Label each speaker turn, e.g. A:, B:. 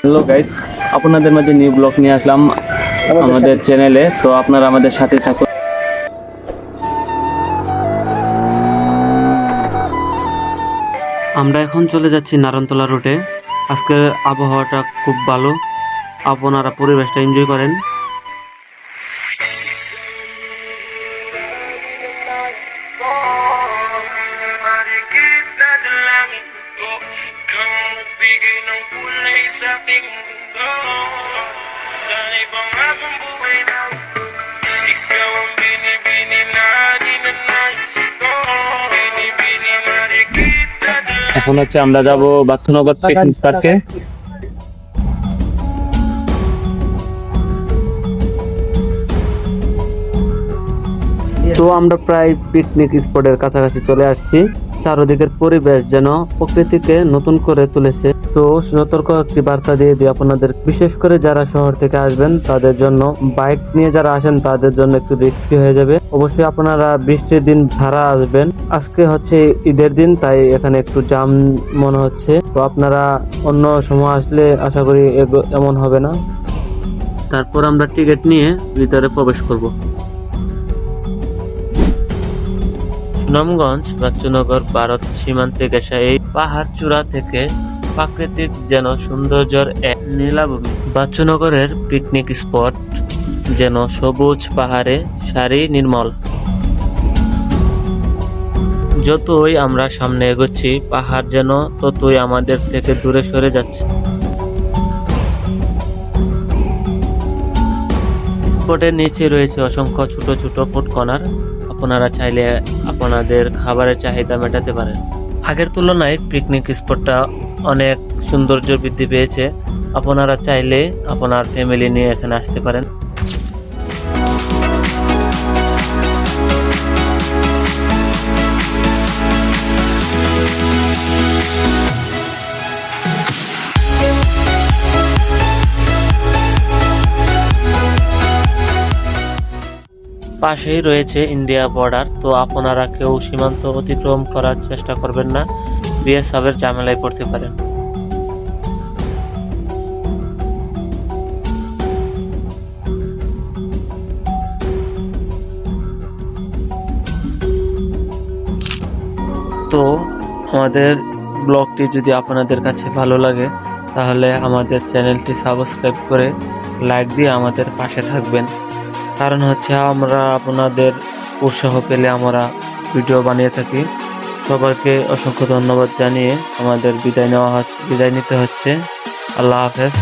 A: Hello guys, আপনাদের মাঝে new blog নিয়ে আসলাম আমাদের চ্যানেলে। তো আপনারা আমাদের সাথে থাকুন।
B: আমরা এখন চলে যাচ্ছি নারণতলা রুটে। আজকের আবহাওয়াটা খুব ভালো, আপনারা পরিবেশটা এনজয় করেন।
A: এখন হচ্ছে আমরা যাব বাথুনগর পিকনিক পার্কে।
B: তো আমরা প্রায় পিকনিক স্পটের কাছাকাছি চলে আসছি। চারদিকের পরিবেশ যেন প্রকৃতিকে নতুন করে তুলেছে। তো সতর্ক একটি বার্তা দিয়ে দিই আপনাদের, বিশেষ করে যারা শহর থেকে আসবেন তাদের জন্য, বাইক নিয়ে যারা আসেন তাদের জন্য একটু রিস্কি হয়ে যাবে। অবশ্যই আপনারা বৃষ্টির দিন ছাড়া আসবেন। আজকে হচ্ছে ঈদের দিন, তাই এখানে একটু জাম মনে হচ্ছে। তো আপনারা অন্য সময় আসলে আশা করি এমন হবে না। তারপর আমরা টিকিট নিয়ে ভিতরে প্রবেশ করব। সুনামগঞ্জ বাচ্চুনগর ভারত সীমান্তে ঘেঁষা এই পাহাড় চূড়া থেকে প্রাকৃতিক যেন সৌন্দর্যের এক নীলাভূমি। বাচ্চুনগরের পিকনিক স্পট যেন সবুজ পাহাড়ে সারি নির্মল। যতই আমরা সামনে এগোচ্ছি পাহাড় যেন ততই আমাদের থেকে দূরে সরে যাচ্ছে। স্পটের নিচে রয়েছে অসংখ্য ছোট ছোট ফুড কর্নার। আপনারা চাইলে আপনাদের খাবারের চাহিদা মেটাতে পারেন। আগের তুলনায় পিকনিক স্পটটা অনেক সৌন্দর্য বৃদ্ধি পেয়েছে। আপনারা চাইলে আপনার ফ্যামিলি নিয়ে এখানে আসতে পারেন। পাশেই রয়েছে ইন্ডিয়া বর্ডার। তো আপনারা কেউ সীমান্ত অতিক্রম করার চেষ্টা করবেন না, বিএসএফের ঝামেলায় পড়তে পারেন। তো আমাদের ব্লগটি যদি আপনাদের কাছে ভালো লাগে তাহলে আমাদের চ্যানেলটি সাবস্ক্রাইব করে লাইক দিয়ে আমাদের পাশে থাকবেন। কারণ হচ্ছে আমরা আপনাদের উৎসাহ পেলে আমরা ভিডিও বানিয়ে থাকি। সবাইকে অসংখ্য ধন্যবাদ জানিয়ে আমাদের বিদায় নিতে হচ্ছে। আল্লাহ হাফেজ।